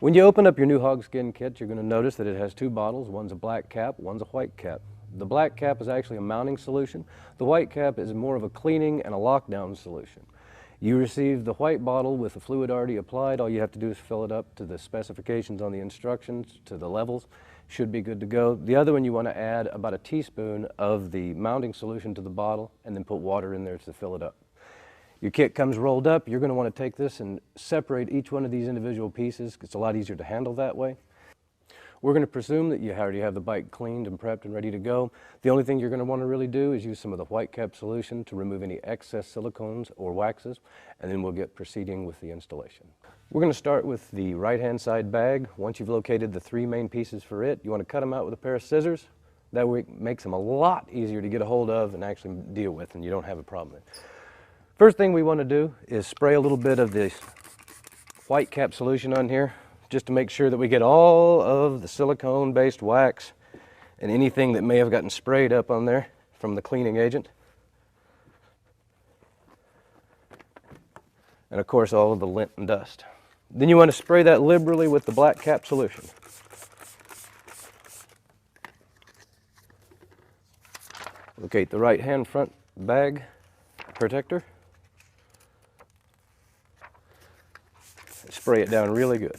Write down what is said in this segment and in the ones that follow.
When you open up your new Hog Skin kit, you're going to notice that it has two bottles. One's a black cap, one's a white cap. The black cap is actually a mounting solution. The white cap is more of a cleaning and a lockdown solution. You receive the white bottle with the fluid already applied. All you have to do is fill it up to the specifications on the instructions, to the levels. Should be good to go. The other one, you want to add about a teaspoon of the mounting solution to the bottle and then put water in there to fill it up. Your kit comes rolled up. You're going to want to take this and separate each one of these individual pieces. It's a lot easier to handle that way. We're going to presume that you already have the bike cleaned and prepped and ready to go. The only thing you're going to want to really do is use some of the white cap solution to remove any excess silicones or waxes, and then we'll get proceeding with the installation. We're going to start with the right-hand side bag. Once you've located the three main pieces for it, you want to cut them out with a pair of scissors. That way it makes them a lot easier to get a hold of and actually deal with, and you don't have a problem. First thing we want to do is spray a little bit of this white cap solution on here, just to make sure that we get all of the silicone-based wax and anything that may have gotten sprayed up on there from the cleaning agent. And of course all of the lint and dust. Then you want to spray that liberally with the black cap solution. Locate the right hand front bag protector. Spray it down really good.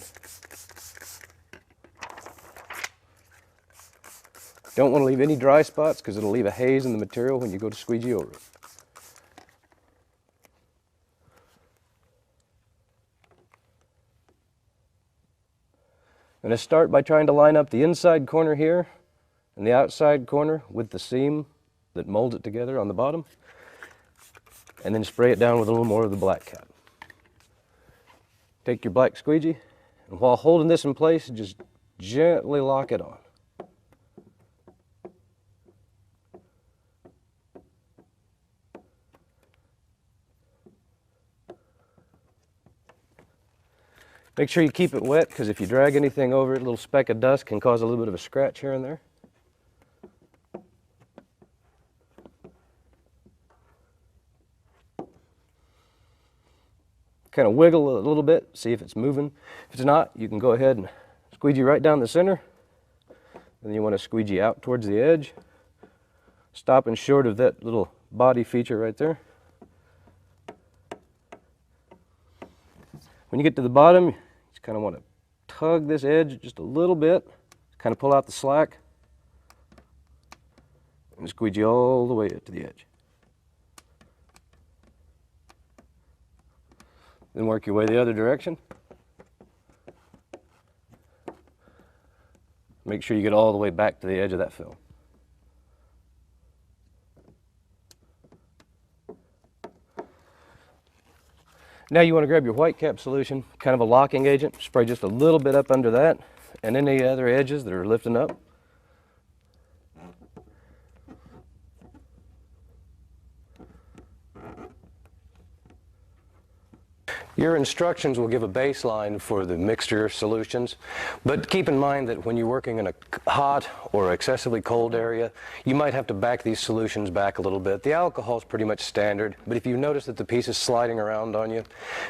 Don't want to leave any dry spots because it'll leave a haze in the material when you go to squeegee over it. I'm going to start by trying to line up the inside corner here and the outside corner with the seam that molds it together on the bottom, and then spray it down with a little more of the black cap. Take your black squeegee, and while holding this in place, just gently lock it on. Make sure you keep it wet, because if you drag anything over it, a little speck of dust can cause a little bit of a scratch here and there. Kind of wiggle a little bit, see if it's moving. If it's not, you can go ahead and squeegee right down the center. Then you want to squeegee out towards the edge, stopping short of that little body feature right there. When you get to the bottom, you just kind of want to tug this edge just a little bit, kind of pull out the slack, and squeegee all the way up to the edge. Then work your way the other direction. Make sure you get all the way back to the edge of that film. Now you want to grab your white cap solution, kind of a locking agent, spray just a little bit up under that and any other edges that are lifting up. Your instructions will give a baseline for the mixture solutions, but keep in mind that when you're working in a hot or excessively cold area, you might have to back these solutions back a little bit. The alcohol is pretty much standard, but if you notice that the piece is sliding around on you, you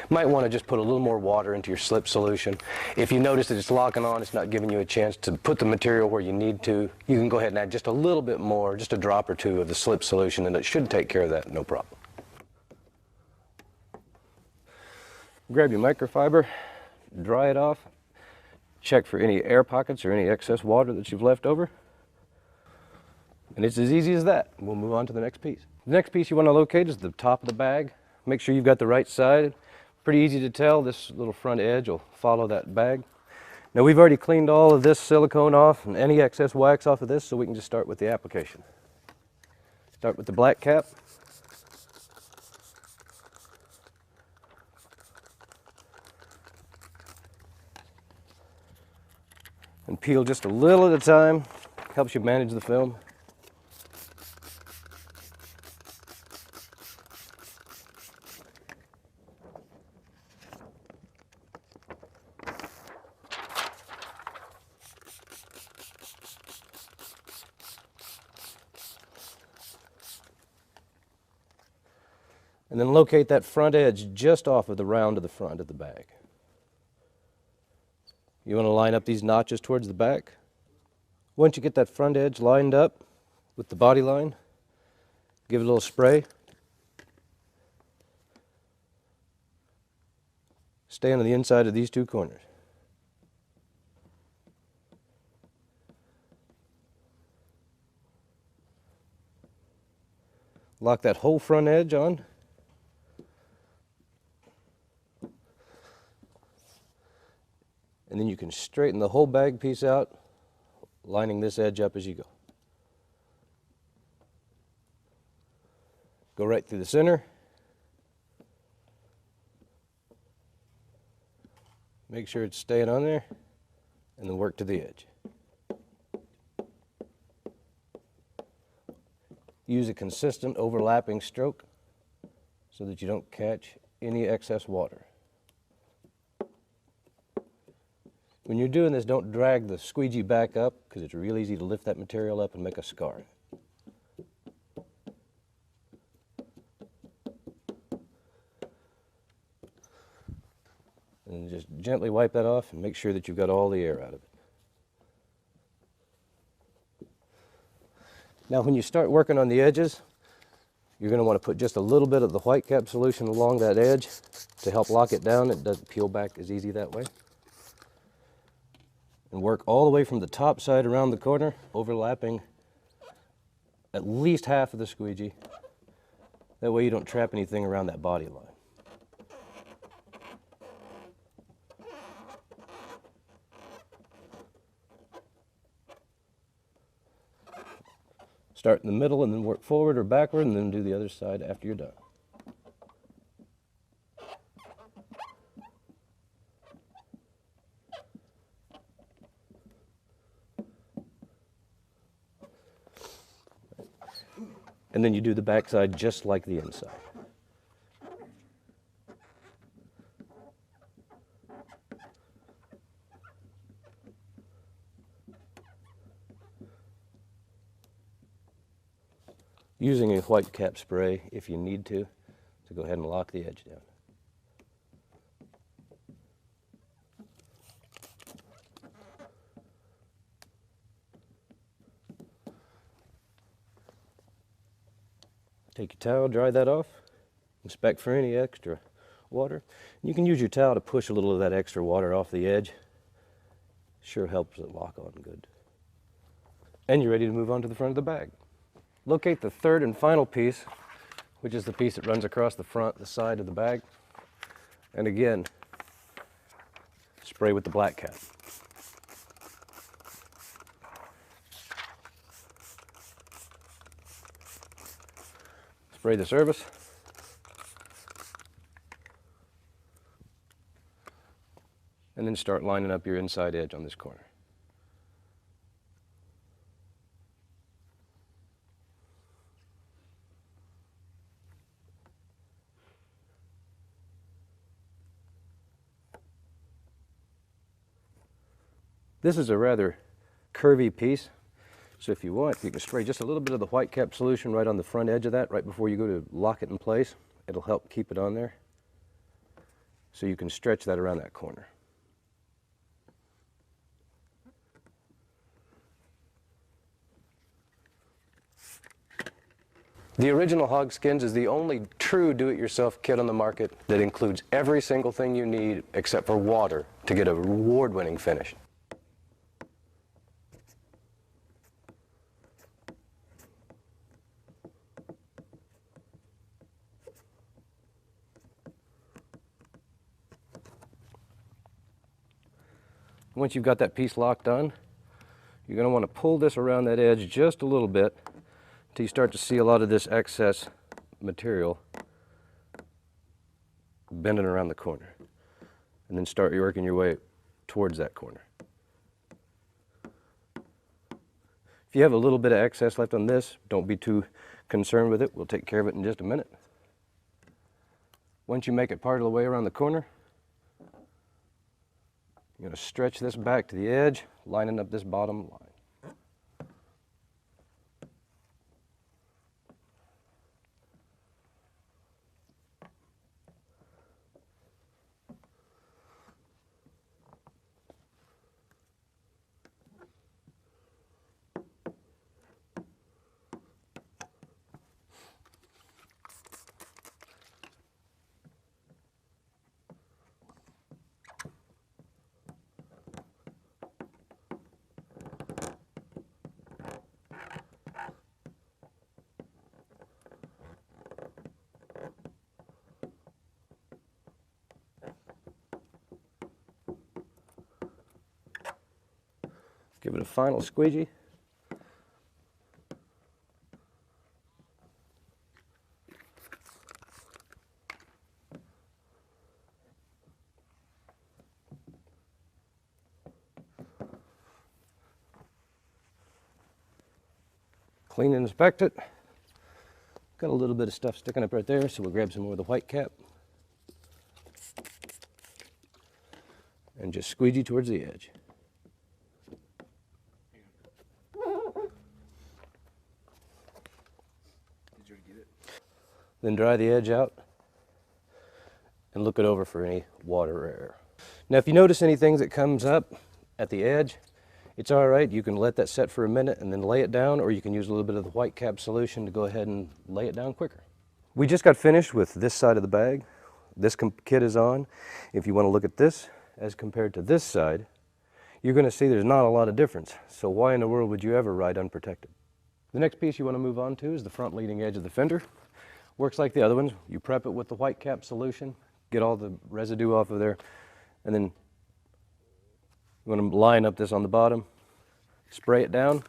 might want to just put a little more water into your slip solution. If you notice that it's locking on, it's not giving you a chance to put the material where you need to, you can go ahead and add just a little bit more, just a drop or two of the slip solution, and it should take care of that, no problem. Grab your microfiber, dry it off, check for any air pockets or any excess water that you've left over. And it's as easy as that. We'll move on to the next piece. The next piece you want to locate is the top of the bag. Make sure you've got the right side. Pretty easy to tell. This little front edge will follow that bag. Now we've already cleaned all of this silicone off and any excess wax off of this, so we can just start with the application. Start with the black cap. And peel just a little at a time, helps you manage the film. And then locate that front edge just off of the round of the front of the bag. You want to line up these notches towards the back. Once you get that front edge lined up with the body line, give it a little spray. Stay on the inside of these two corners. Lock that whole front edge on. And then you can straighten the whole bag piece out, lining this edge up as you go. Go right through the center. Make sure it's staying on there, and then work to the edge. Use a consistent overlapping stroke so that you don't catch any excess water. When you're doing this, don't drag the squeegee back up because it's real easy to lift that material up and make a scar. And just gently wipe that off and make sure that you've got all the air out of it. Now when you start working on the edges, you're going to want to put just a little bit of the white cap solution along that edge to help lock it down. It doesn't peel back as easy that way. And work all the way from the top side around the corner, overlapping at least half of the squeegee. That way you don't trap anything around that body line. Start in the middle and then work forward or backward and then do the other side after you're done. And then you do the back side just like the inside. Using a white cap spray if you need to go ahead and lock the edge down. Take your towel, dry that off, inspect for any extra water. You can use your towel to push a little of that extra water off the edge. Sure helps it lock on good. And you're ready to move on to the front of the bag. Locate the third and final piece, which is the piece that runs across the front, the side of the bag. And again, spray with the black cap. Spray the surface. And then start lining up your inside edge on this corner. This is a rather curvy piece, so if you want, you can spray just a little bit of the white cap solution right on the front edge of that, right before you go to lock it in place. It'll help keep it on there, so you can stretch that around that corner. The original Hog Skins is the only true do-it-yourself kit on the market that includes every single thing you need except for water to get a award-winning finish. Once you've got that piece locked on, you're going to want to pull this around that edge just a little bit until you start to see a lot of this excess material bending around the corner. And then start working your way towards that corner. If you have a little bit of excess left on this, don't be too concerned with it. We'll take care of it in just a minute. Once you make it part of the way around the corner, you're going to stretch this back to the edge, lining up this bottom line. Give it a final squeegee. Clean and inspect it. Got a little bit of stuff sticking up right there, so we'll grab some more of the white cap and just squeegee towards the edge. Then dry the edge out and look it over for any water or air. Now if you notice anything that comes up at the edge, it's all right. You can let that set for a minute and then lay it down, or you can use a little bit of the white cap solution to go ahead and lay it down quicker. We just got finished with this side of the bag. This kit is on. If you want to look at this as compared to this side, you're going to see there's not a lot of difference. So why in the world would you ever ride unprotected? The next piece you want to move on to is the front leading edge of the fender. Works like the other ones. You prep it with the white cap solution, get all the residue off of there, and then you want to line up this on the bottom, spray it down.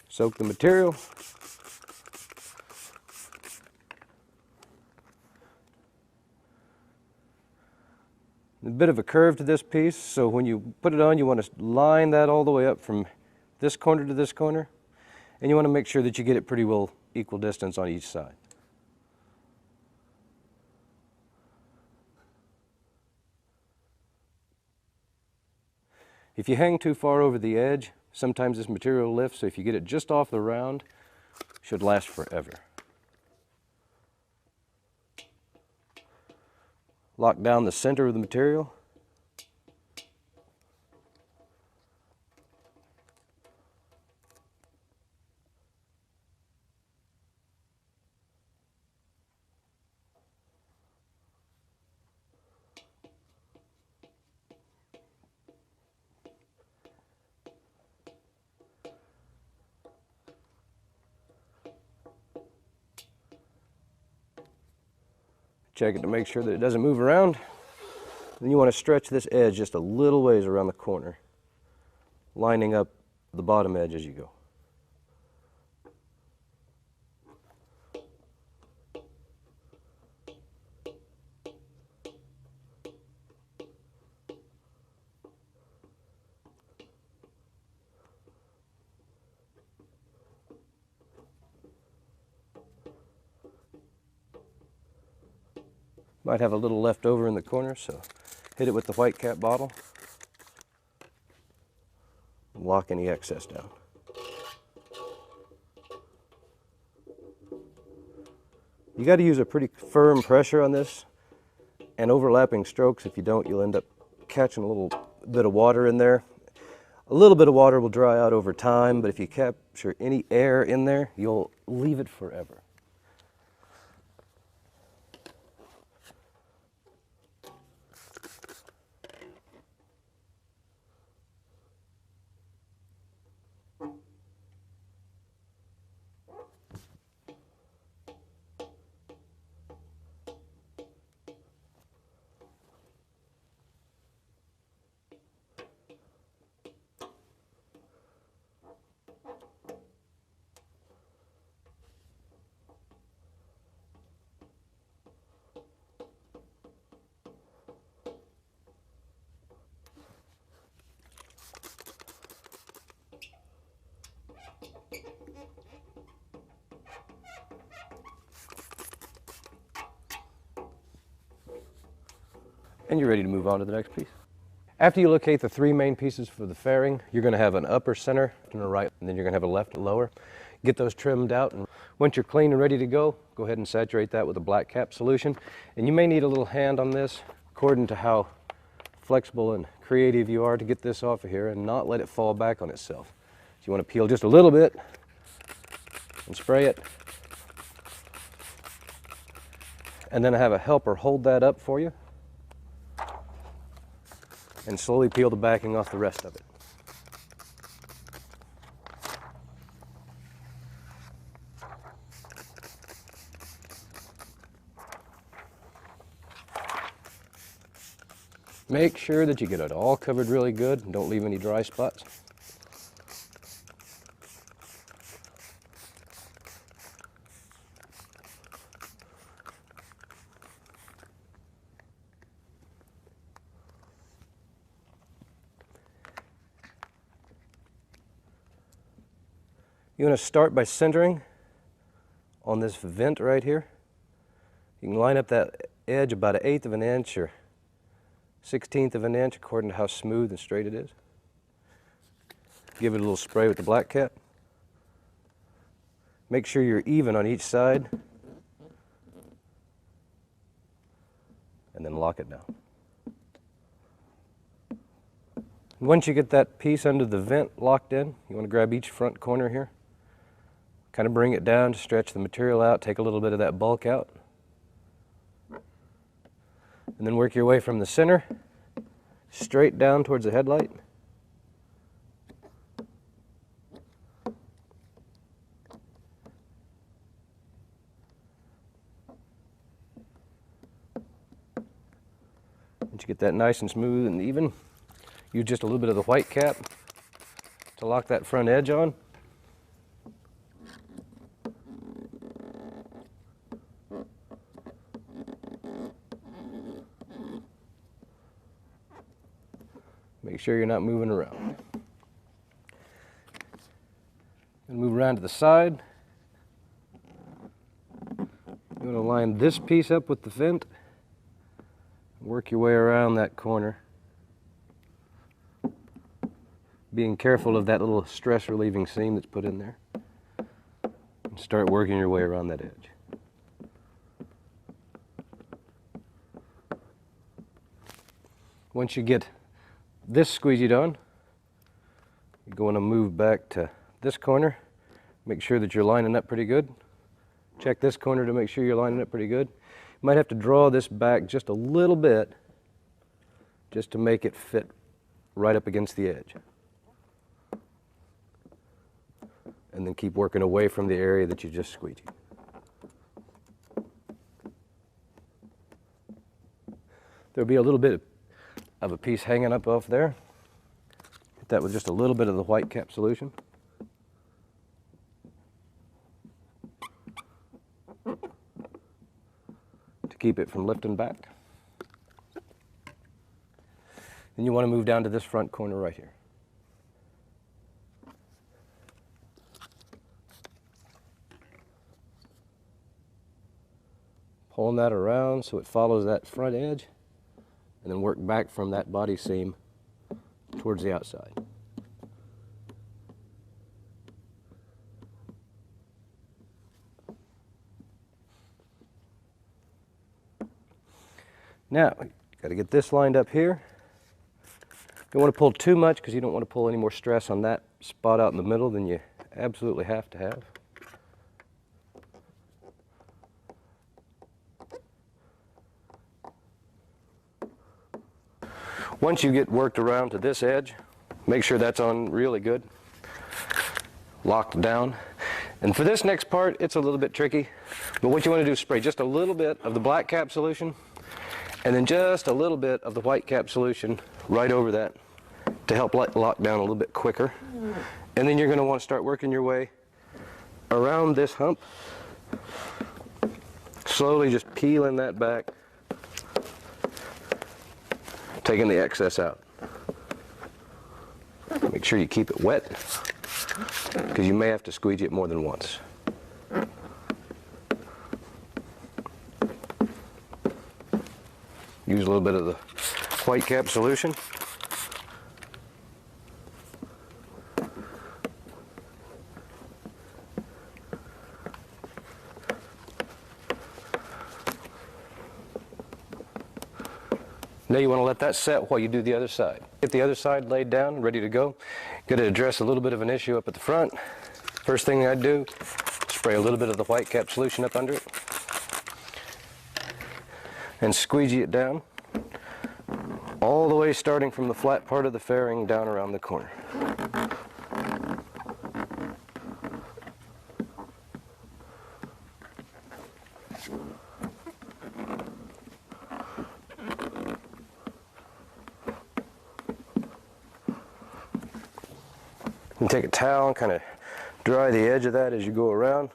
Soak the material. A bit of a curve to this piece, so when you put it on, you want to line that all the way up from this corner to this corner, and you want to make sure that you get it pretty well equal distance on each side. If you hang too far over the edge, sometimes this material lifts, so if you get it just off the round, it should last forever. Lock down the center of the material. Check it to make sure that it doesn't move around. Then you want to stretch this edge just a little ways around the corner, lining up the bottom edge as you go. Might have a little left over in the corner, so hit it with the white cap bottle. Lock any excess down. You got to use a pretty firm pressure on this, and overlapping strokes. If you don't, you'll end up catching a little bit of water in there. A little bit of water will dry out over time, but if you capture any air in there, you'll leave it forever. And you're ready to move on to the next piece. After you locate the three main pieces for the fairing, you're going to have an upper, center, and a right, and then you're going to have a left and lower. Get those trimmed out, and once you're clean and ready to go ahead and saturate that with a black cap solution. And you may need a little hand on this according to how flexible and creative you are to get this off of here and not let it fall back on itself. So you want to peel just a little bit and spray it. And then have a helper hold that up for you and slowly peel the backing off the rest of it. Make sure that you get it all covered really good and don't leave any dry spots. You want to start by centering on this vent right here. You can line up that edge about 1/8 of an inch or 1/16 of an inch according to how smooth and straight it is. Give it a little spray with the black cap. Make sure you're even on each side and then lock it down. Once you get that piece under the vent locked in, you want to grab each front corner here. Kind of bring it down to stretch the material out, take a little bit of that bulk out. And then work your way from the center straight down towards the headlight. Once you get that nice and smooth and even, use just a little bit of the white cap to lock that front edge on. Make sure you're not moving around. And move around to the side. You want to line this piece up with the vent. Work your way around that corner. Being careful of that little stress relieving seam that's put in there. And start working your way around that edge. Once you get this squeegeed on, you're going to move back to this corner. Make sure that you're lining up pretty good. Check this corner to make sure you're lining up pretty good. You might have to draw this back just a little bit just to make it fit right up against the edge. And then keep working away from the area that you just squeegeed. There'll be a little bit of a piece hanging up off there. Hit that with just a little bit of the white cap solution. To keep it from lifting back. Then you want to move down to this front corner right here. Pulling that around so it follows that front edge. And then work back from that body seam towards the outside. Now, got to get this lined up here. Don't want to pull too much because you don't want to pull any more stress on that spot out in the middle than you absolutely have to have. Once you get worked around to this edge, make sure that's on really good, locked down. And for this next part, it's a little bit tricky, but what you want to do is spray just a little bit of the black cap solution and then just a little bit of the white cap solution right over that to help lock down a little bit quicker. And then you're going to want to start working your way around this hump, slowly just peeling that back, taking the excess out. Make sure you keep it wet because you may have to squeegee it more than once. Use a little bit of the white cap solution. Now you want to let that set while you do the other side. Get the other side laid down, ready to go. Got to address a little bit of an issue up at the front. First thing I'd do, spray a little bit of the white cap solution up under it and squeegee it down all the way starting from the flat part of the fairing down around the corner. take a towel and kind of dry the edge of that as you go around.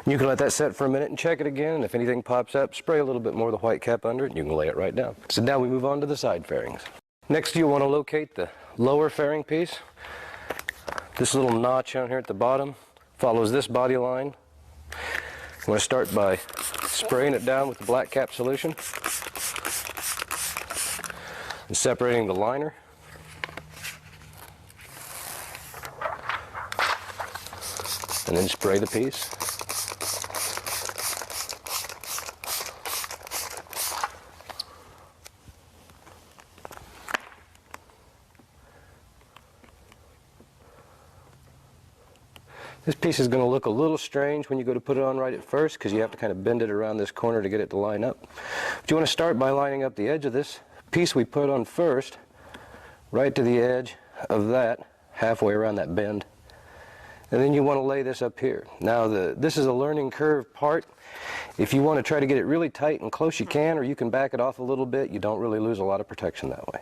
You can let that set for a minute and check it again, and if anything pops up, spray a little bit more of the white cap under it, and you can lay it right down. So now we move on to the side fairings. Next, you'll want to locate the lower fairing piece. This little notch on here at the bottom follows this body line. I'm going to start by spraying it down with the black cap solution and separating the liner. And then spray the piece. This piece is going to look a little strange when you go to put it on right at first because you have to kind of bend it around this corner to get it to line up. But you want to start by lining up the edge of this piece we put on first right to the edge of that, halfway around that bend. And then you want to lay this up here. Now this is a learning curve part. If you want to try to get it really tight and close you can, or you can back it off a little bit. You don't really lose a lot of protection that way.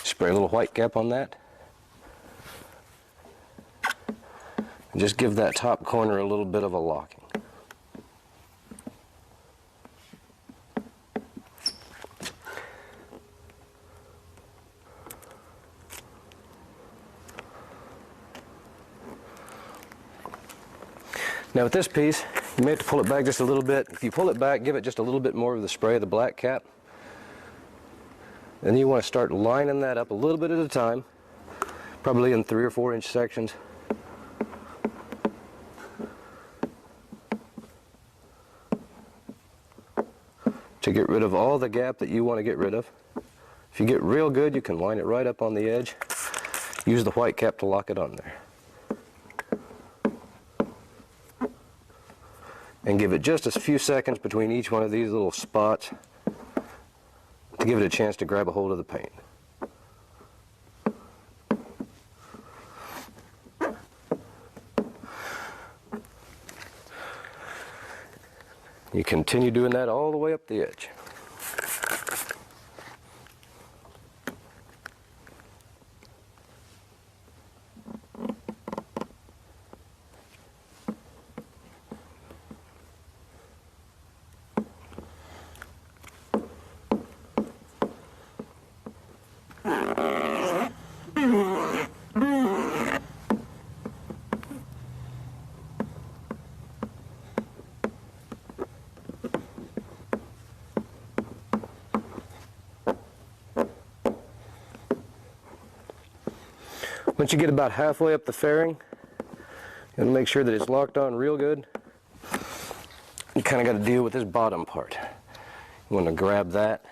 Spray a little white cap on that. And just give that top corner a little bit of a locking. Now with this piece, you may have to pull it back just a little bit. If you pull it back, give it just a little bit more of the spray of the black cap. Then you want to start lining that up a little bit at a time, probably in 3 or 4 inch sections. To get rid of all the gap that you want to get rid of. If you get real good, you can line it right up on the edge. Use the white cap to lock it on there. And give it just a few seconds between each one of these little spots to give it a chance to grab a hold of the paint. You continue doing that all the way up the edge. Once you get about halfway up the fairing, you want to make sure that it's locked on real good. You kind of got to deal with this bottom part. You want to grab that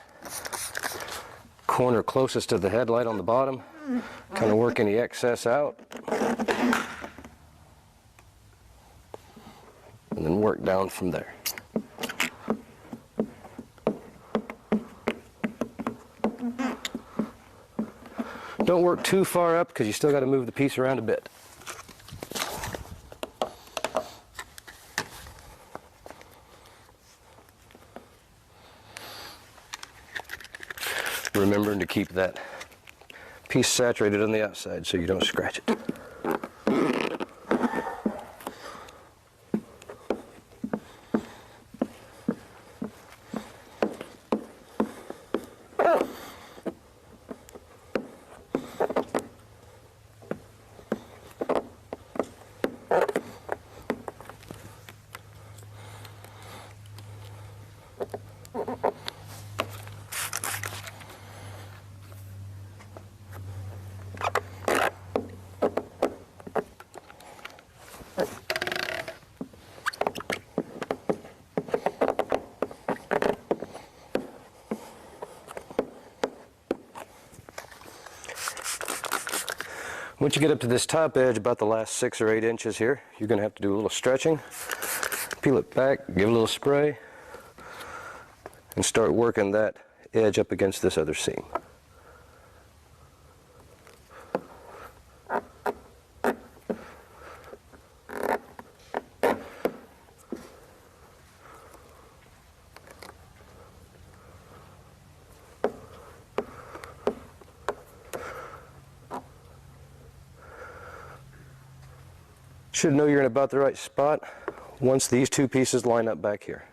corner closest to the headlight on the bottom, kind of work any excess out, and then work down from there. Don't work too far up because you still got to move the piece around a bit. Remembering to keep that piece saturated on the outside so you don't scratch it. Once you get up to this top edge, about the last 6 or 8 inches here, you're going to have to do a little stretching. Peel it back, give a little spray, and start working that edge up against this other seam. Should know you're in about the right spot once these two pieces line up back here.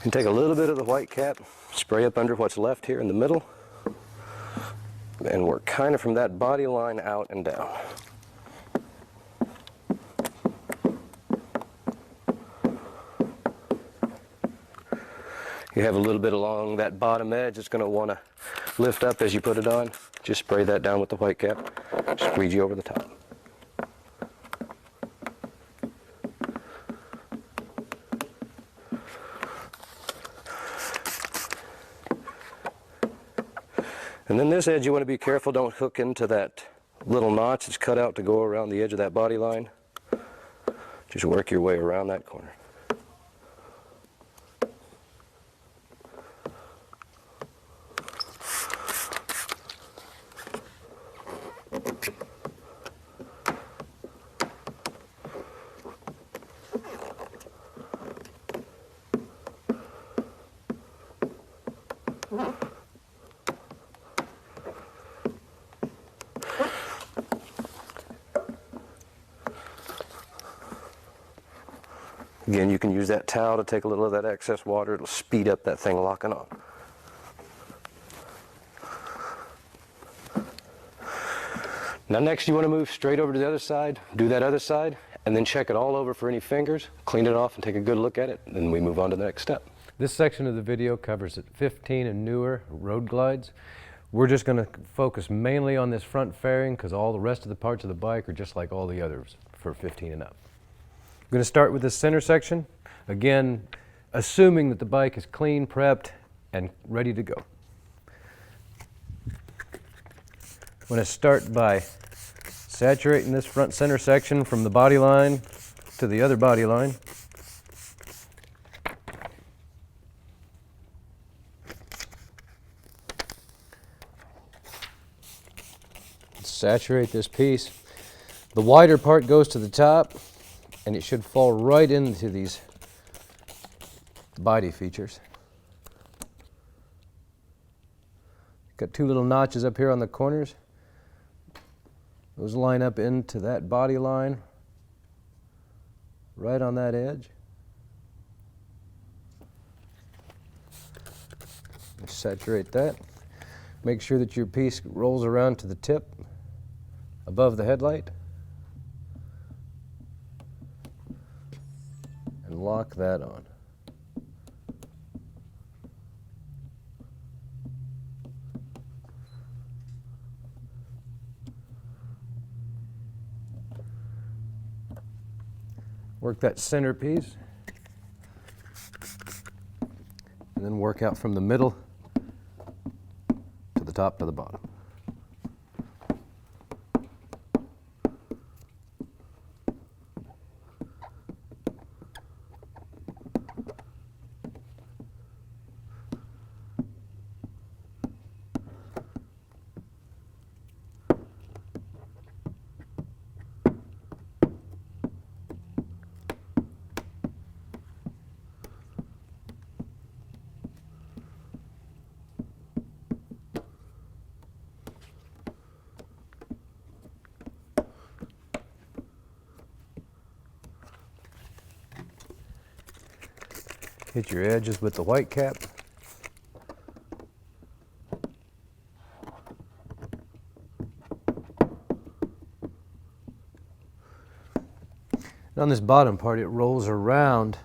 And take a little bit of the white cap, spray up under what's left here in the middle, and work kind of from that body line out and down. You have a little bit along that bottom edge that's going to want to lift up as you put it on. Just spray that down with the white cap, squeegee over the top. And then this edge, you want to be careful, don't hook into that little notch that's cut out to go around the edge of that body line. Just work your way around that corner. Again, you can use that towel to take a little of that excess water. It'll speed up that thing locking on. Now next you want to move straight over to the other side, do that other side, and then check it all over for any fingers, clean it off and take a good look at it, and then we move on to the next step. This section of the video covers 15 and newer road glides. We're just going to focus mainly on this front fairing because all the rest of the parts of the bike are just like all the others for 15 and up. I'm going to start with this center section, again assuming that the bike is clean, prepped, and ready to go. I'm going to start by saturating this front center section from the body line to the other body line. Saturate this piece. The wider part goes to the top, and it should fall right into these body features. Got two little notches up here on the corners. Those line up into that body line, right on that edge. Saturate that. Make sure that your piece rolls around to the tip above the headlight. And lock that on. Work that center piece, and then work out from the middle to the top to the bottom. Hit your edges with the white cap. And on this bottom part, it rolls around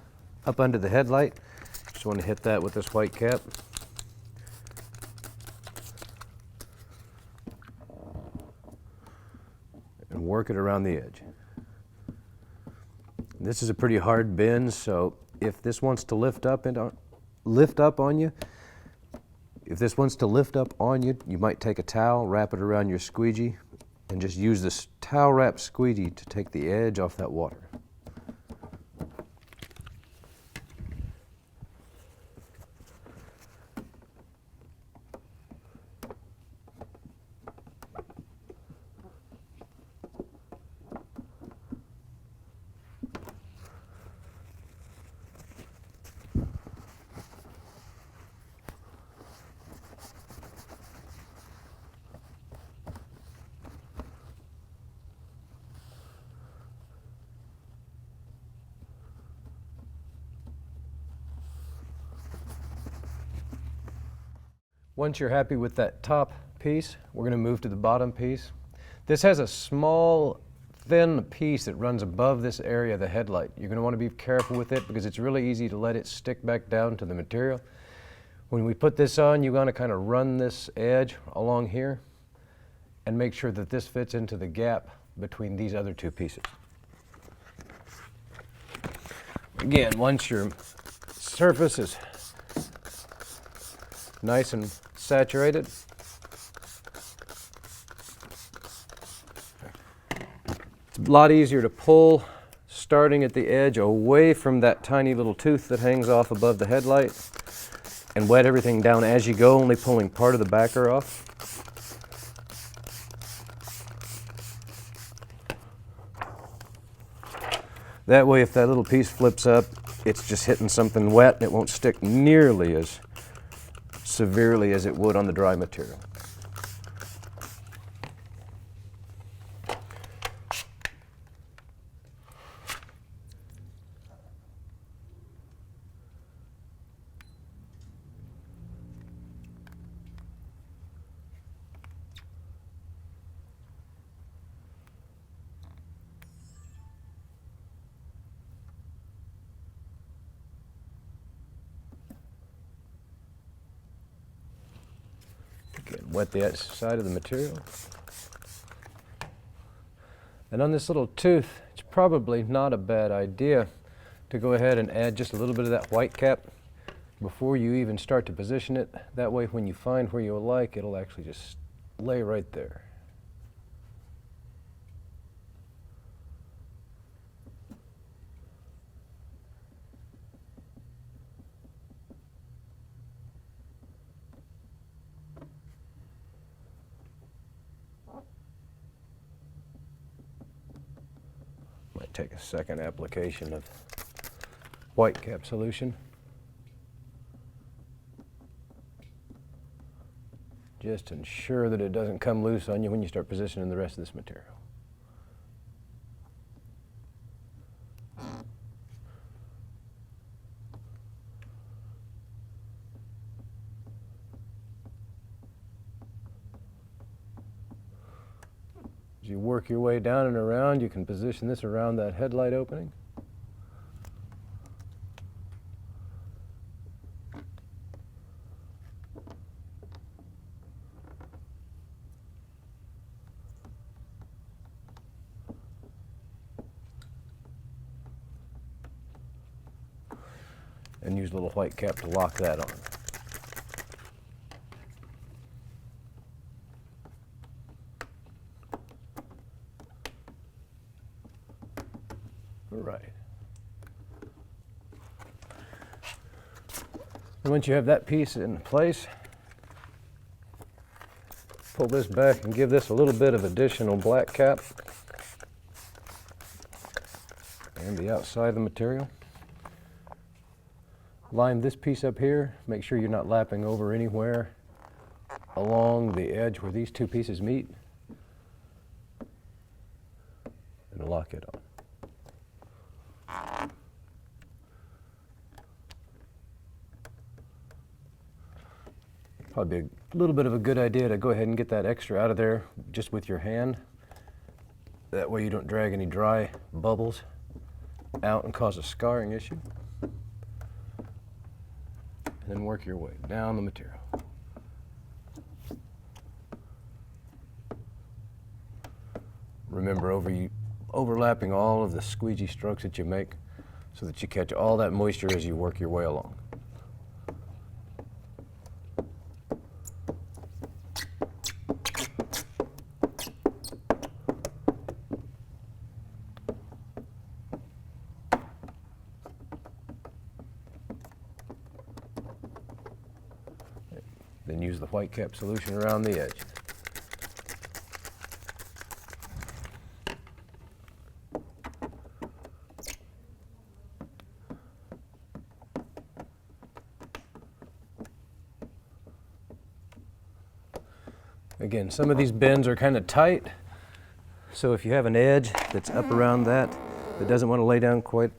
up under the headlight. Just want to hit that with this white cap. And work it around the edge. This is a pretty hard bend, so if this wants to lift up on you, you might take a towel, wrap it around your squeegee, and just use this towel wrap squeegee to take the edge off that water. Once you're happy with that top piece, we're going to move to the bottom piece. This has a small, thin piece that runs above this area of the headlight. You're going to want to be careful with it because it's really easy to let it stick back down to the material. When we put this on, you want to kind of run this edge along here and make sure that this fits into the gap between these other two pieces. Again, once your surface is nice and saturated, it's a lot easier to pull starting at the edge away from that tiny little tooth that hangs off above the headlight and wet everything down as you go, only pulling part of the backer off. That way, if that little piece flips up, it's just hitting something wet and it won't stick nearly as severely as it would on the dry material. Again, wet the side of the material. And on this little tooth, it's probably not a bad idea to go ahead and add just a little bit of that white cap before you even start to position it. That way, when you find where you like, it'll actually just lay right there. Might take a second application of white cap solution. Just to ensure that it doesn't come loose on you when you start positioning the rest of this material. As you work your way down and around, you can position this around that headlight opening. And use a little white cap to lock that on. All right. And once you have that piece in place, pull this back and give this a little bit of additional black cap and the outside of the material. Line this piece up here, make sure you're not lapping over anywhere along the edge where these two pieces meet, and lock it on. Probably a little bit of a good idea to go ahead and get that extra out of there just with your hand. That way you don't drag any dry bubbles out and cause a scarring issue. And then work your way down the material. Remember, overlapping all of the squeegee strokes that you make so that you catch all that moisture as you work your way along. Then use the white cap solution around the edge. Again, some of these bends are kind of tight, so if you have an edge that's up around that doesn't want to lay down quite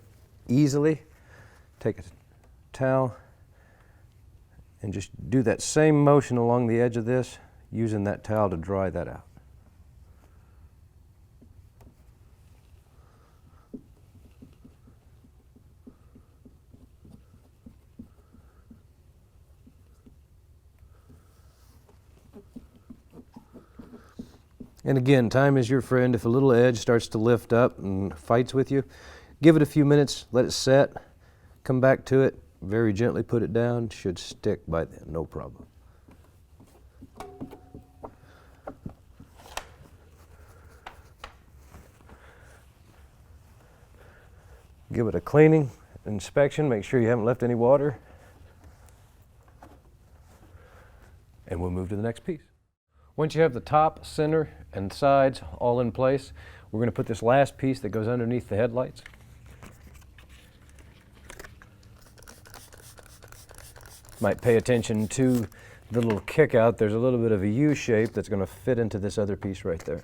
easily, take a towel And just do that same motion along the edge of this, using that towel to dry that out. And again, time is your friend. If a little edge starts to lift up and fights with you, give it a few minutes, let it set, come back to it, very gently put it down. It should stick by then, no problem. Give it a cleaning, inspection, make sure you haven't left any water, and we'll move to the next piece. Once you have the top, center, and sides all in place, we're going to put this last piece that goes underneath the headlights. Might pay attention to the little kick out. There's a little bit of a U shape that's going to fit into this other piece right there.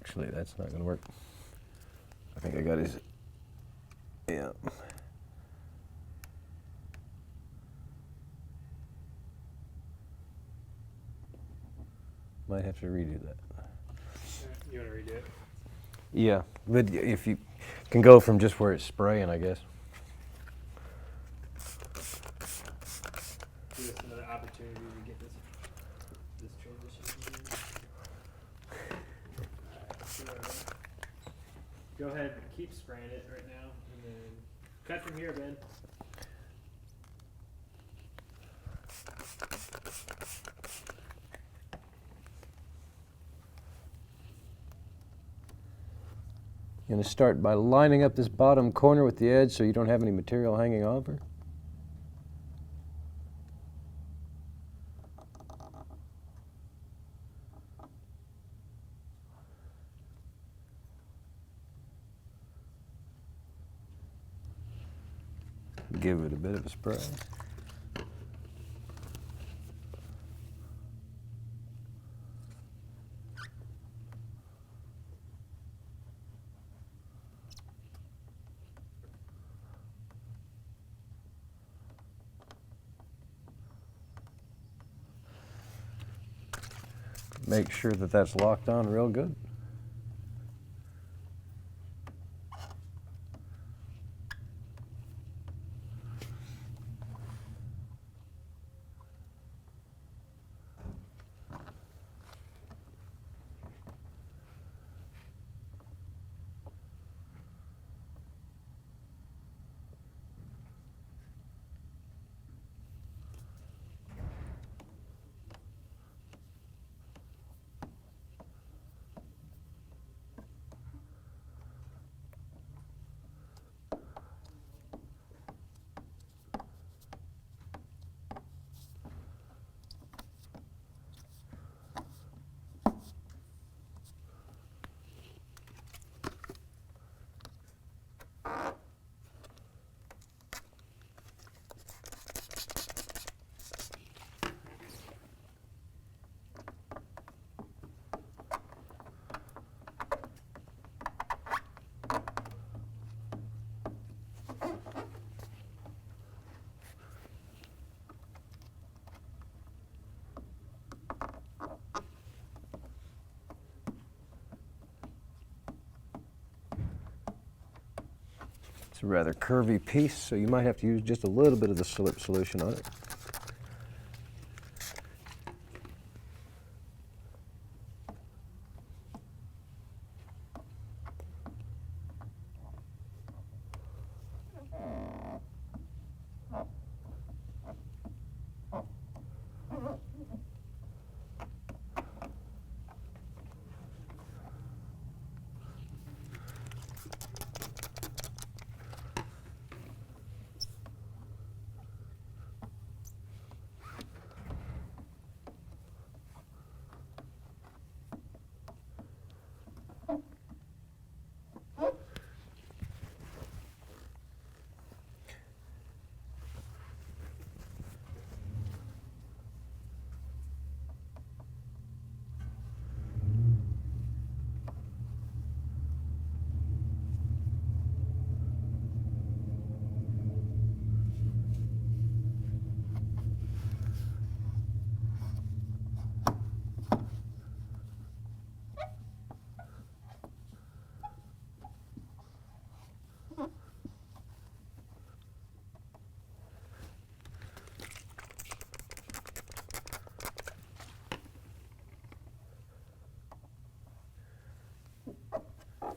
Actually, that's not going to work. I think I got his, yeah. Might have to redo that. You want to redo it? Yeah, but if you can go from just where it's spraying, I guess. Give us another opportunity to get this transition. Go ahead, keep spraying it right now, and then cut from here, Ben. You're going to start by lining up this bottom corner with the edge so you don't have any material hanging over. Give it a bit of a spray. Make sure that that's locked on real good. It's a rather curvy piece, so you might have to use just a little bit of the slip solution on it.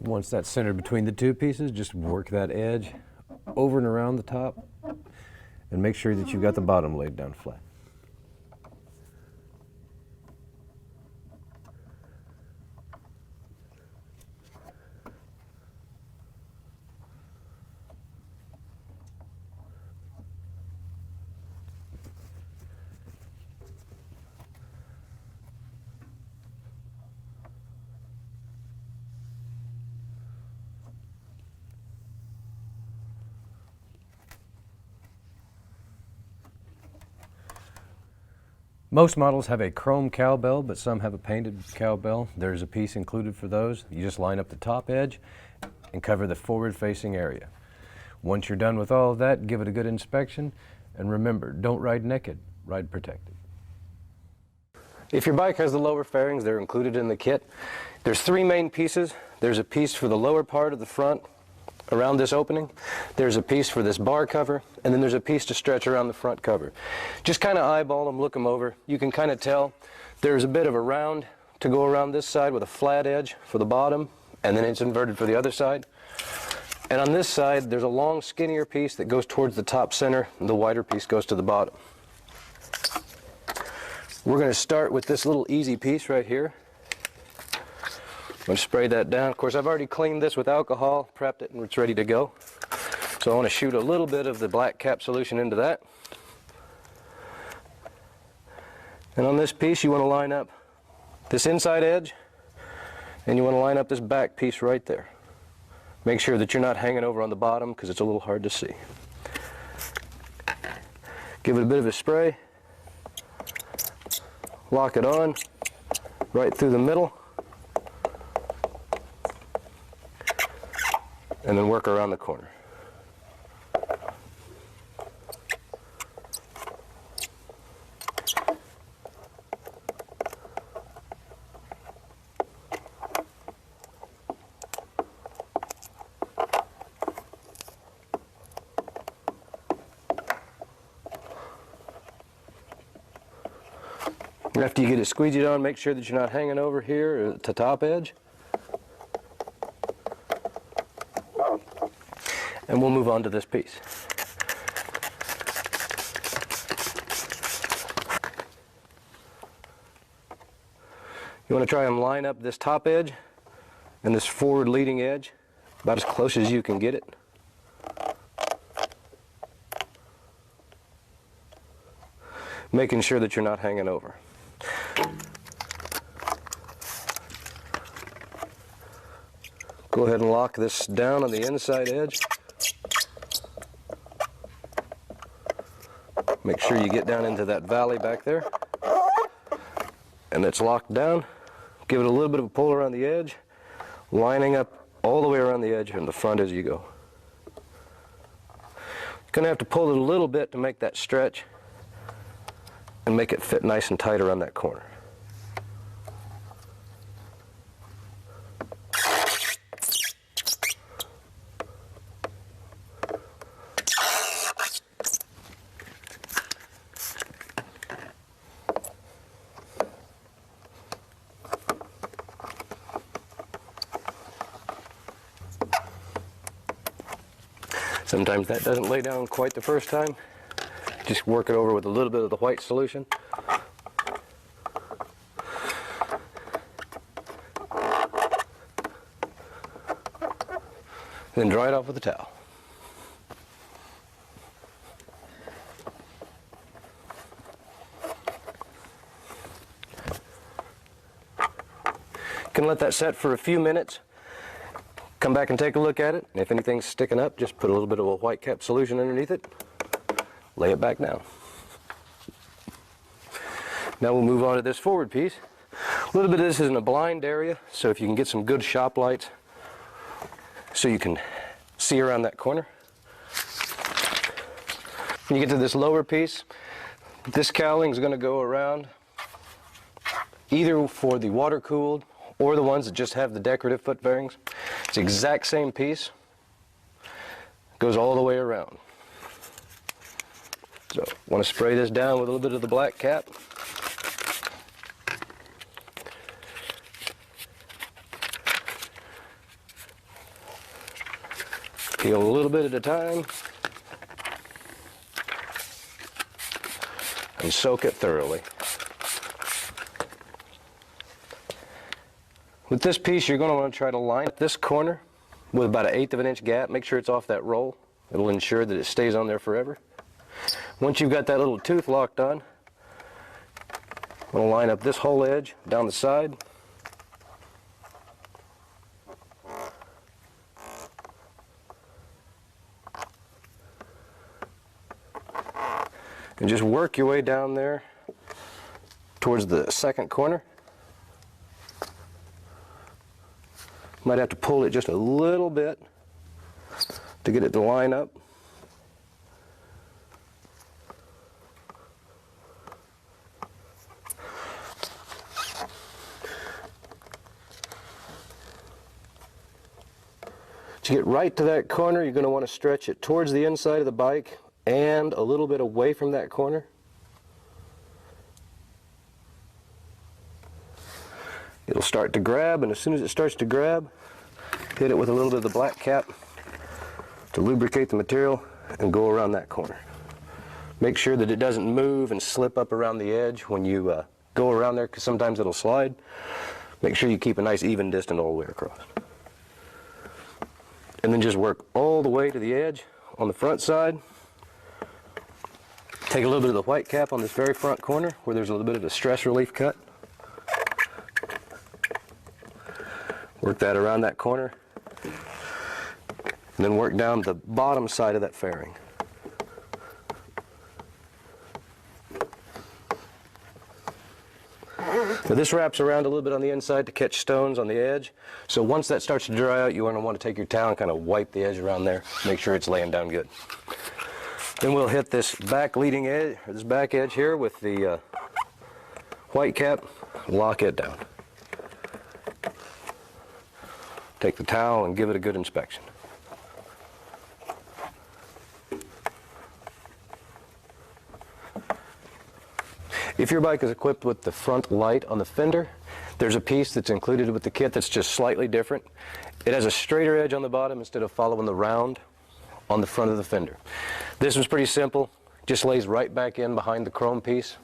Once that's centered between the two pieces, just work that edge over and around the top and make sure that you've got the bottom laid down flat. Most models have a chrome cowbell, but some have a painted cowbell. There's a piece included for those. You just line up the top edge and cover the forward-facing area. Once you're done with all of that, give it a good inspection, and remember, don't ride naked, ride protected. If your bike has the lower fairings, they're included in the kit. There's three main pieces. There's a piece for the lower part of the front, around this opening. There's a piece for this bar cover, and then there's a piece to stretch around the front cover. Just kind of eyeball them, look them over. You can kind of tell there's a bit of a round to go around this side with a flat edge for the bottom, and then it's inverted for the other side. And on this side, there's a long, skinnier piece that goes towards the top center, and the wider piece goes to the bottom. We're going to start with this little easy piece right here. I'm going to spray that down. Of course, I've already cleaned this with alcohol, prepped it, and it's ready to go. So I want to shoot a little bit of the black cap solution into that. And on this piece, you want to line up this inside edge, and you want to line up this back piece right there. Make sure that you're not hanging over on the bottom because it's a little hard to see. Give it a bit of a spray. Lock it on right through the middle. And then work around the corner. After you get it squeegeed on, make sure that you're not hanging over here at the top edge. And we'll move on to this piece. You want to try and line up this top edge and this forward leading edge about as close as you can get it. Making sure that you're not hanging over. Go ahead and lock this down on the inside edge. Make sure you get down into that valley back there. And it's locked down. Give it a little bit of a pull around the edge, lining up all the way around the edge and the front as you go. You're going to have to pull it a little bit to make that stretch and make it fit nice and tight around that corner. Sometimes that doesn't lay down quite the first time. Just work it over with a little bit of the white solution. Then dry it off with a towel. You can let that set for a few minutes. Come back and take a look at it. And if anything's sticking up, just put a little bit of a white cap solution underneath it. Lay it back down. Now we'll move on to this forward piece. A little bit of this is in a blind area, so if you can get some good shop lights so you can see around that corner. When you get to this lower piece, this cowling is going to go around either for the water cooled or the ones that just have the decorative foot bearings. It's the exact same piece. Goes all the way around. So I want to spray this down with a little bit of the black cap. Peel a little bit at a time and soak it thoroughly. With this piece, you're going to want to try to line up this corner with about 1/8 of an inch gap. Make sure it's off that roll. It'll ensure that it stays on there forever. Once you've got that little tooth locked on, I'm going to line up this whole edge down the side. And just work your way down there towards the second corner. Might have to pull it just a little bit to get it to line up. To get right to that corner, you're going to want to stretch it towards the inside of the bike and a little bit away from that corner. It'll start to grab, and as soon as it starts to grab, hit it with a little bit of the black cap to lubricate the material and go around that corner. Make sure that it doesn't move and slip up around the edge when you go around there, because sometimes it'll slide. Make sure you keep a nice even distance all the way across. And then just work all the way to the edge on the front side. Take a little bit of the white cap on this very front corner where there's a little bit of a stress relief cut. Work that around that corner. And then work down the bottom side of that fairing. Now this wraps around a little bit on the inside to catch stones on the edge. So once that starts to dry out, you want to take your towel and kind of wipe the edge around there. Make sure it's laying down good. Then we'll hit this back leading edge, or this back edge here with the white cap, lock it down. Take the towel and give it a good inspection. If your bike is equipped with the front light on the fender, there's a piece that's included with the kit that's just slightly different. It has a straighter edge on the bottom instead of following the round on the front of the fender. This one's pretty simple, just lays right back in behind the chrome piece.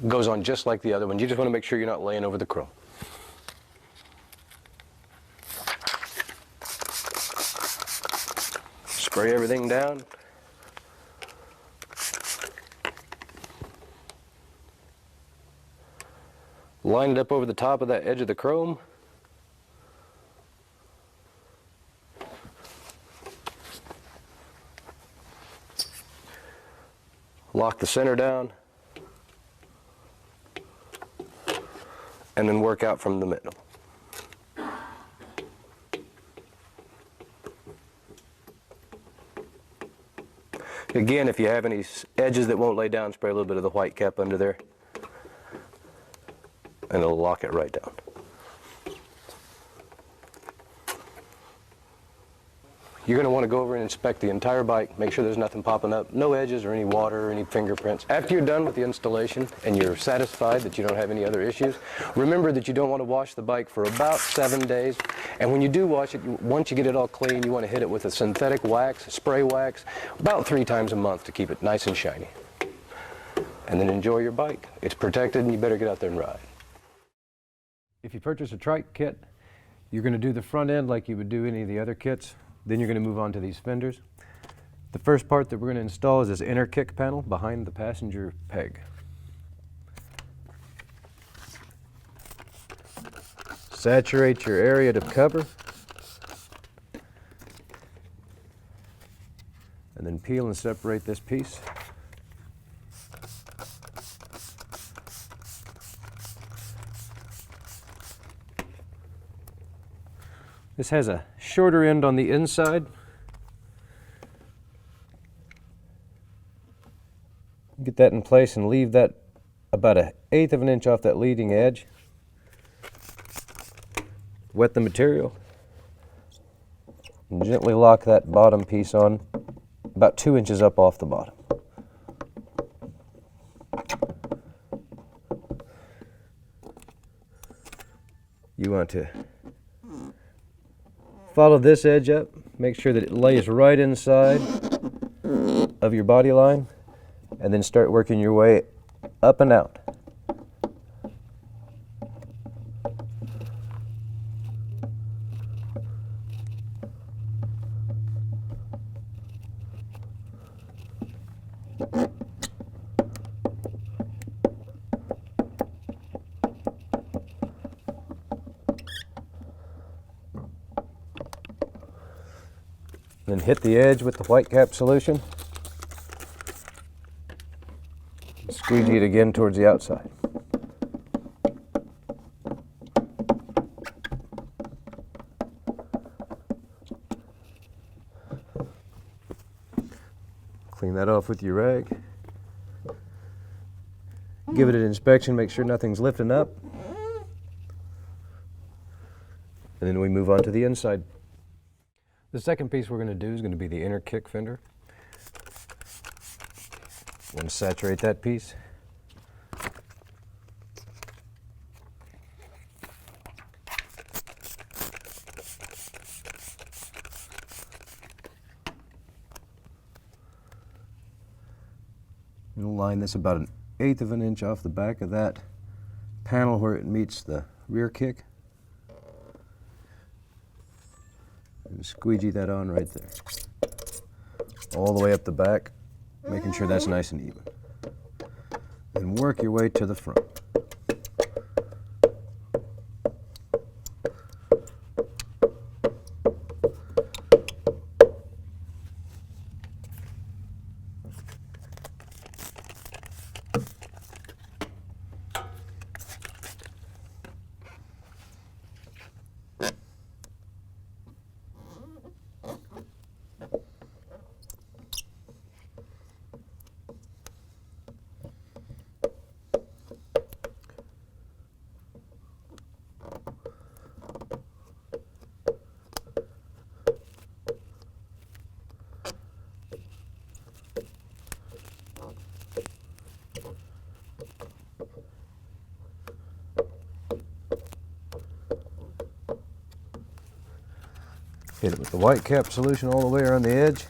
Goes on just like the other one. You just want to make sure you're not laying over the chrome. Spray everything down. Line it up over the top of that edge of the chrome. Lock the center down. And then work out from the middle. Again, if you have any edges that won't lay down, spray a little bit of the white cap under there, and it'll lock it right down. You're going to want to go over and inspect the entire bike, make sure there's nothing popping up, no edges or any water or any fingerprints. After you're done with the installation and you're satisfied that you don't have any other issues, remember that you don't want to wash the bike for about 7 days. And when you do wash it, once you get it all clean, you want to hit it with a synthetic wax, spray wax, about 3 times a month to keep it nice and shiny. And then enjoy your bike. It's protected and you better get out there and ride. If you purchase a trike kit, you're going to do the front end like you would do any of the other kits. Then you're going to move on to these fenders. The first part that we're going to install is this inner kick panel behind the passenger peg. Saturate your area to cover. And then peel and separate this piece. This has a shorter end on the inside. Get that in place and leave that about 1/8 of an inch off that leading edge. Wet the material. And gently lock that bottom piece on about 2 inches up off the bottom. You want to follow this edge up make sure that it lays right inside of your body line, and then start working your way up and out. Then hit the edge with the white cap solution. Squeegee it again towards the outside. Clean that off with your rag. Give it an inspection, make sure nothing's lifting up. And then we move on to the inside. The second piece we're going to do is going to be the inner kick fender. I'm going to saturate that piece. We'll line this about 1/8 of an inch off the back of that panel where it meets the rear kick. And squeegee that on right there. All the way up the back, making sure that's nice and even. Then work your way to the front. Hit it with the white cap solution all the way around the edge.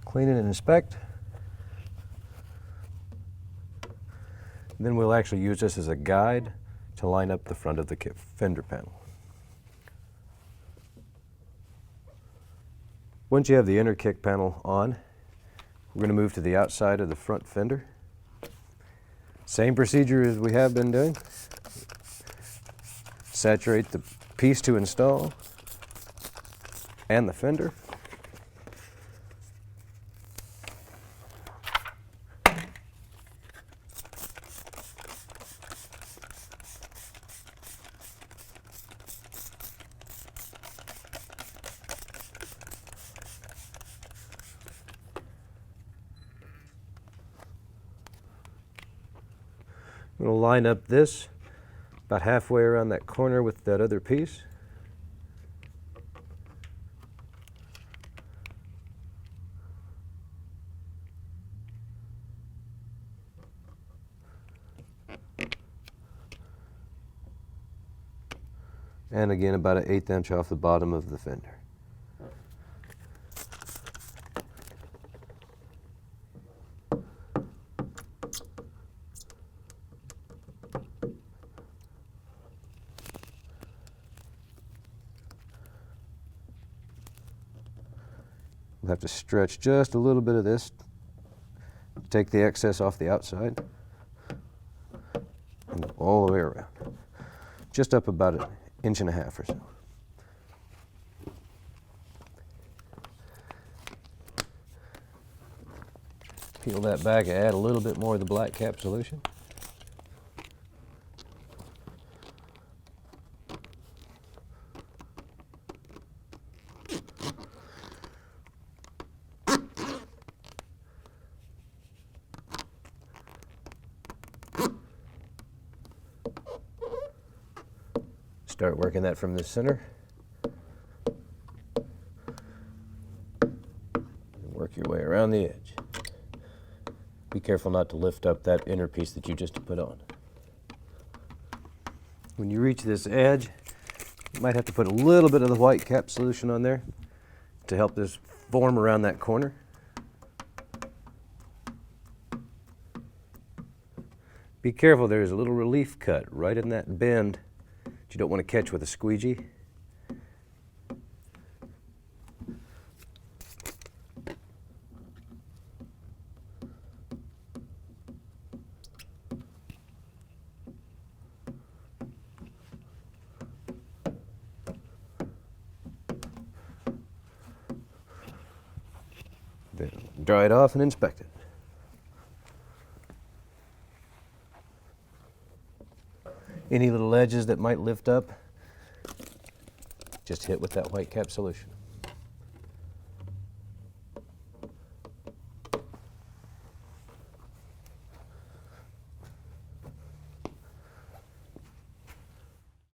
Clean it and inspect. And then we'll actually use this as a guide to line up the front of the fender panel. Once you have the inner kick panel on, we're going to move to the outside of the front fender. Same procedure as we have been doing. Saturate the piece to install and the fender. I'm going to line up this about halfway around that corner with that other piece. And again about 1/8 inch off the bottom of the fender. We'll have to stretch just a little bit of this, take the excess off the outside, and go all the way around. Just up about 1.5 inches or so. Peel that back and add a little bit more of the black cap solution. Start working that from the center. around the edge. Be careful not to lift up that inner piece that you just put on. When you reach this edge, you might have to put a little bit of the white cap solution on there to help this form around that corner. Be careful, there's a little relief cut right in that bend that you don't want to catch with a squeegee. Then dry it off and inspect it. Any little edges that might lift up, just hit with that white cap solution.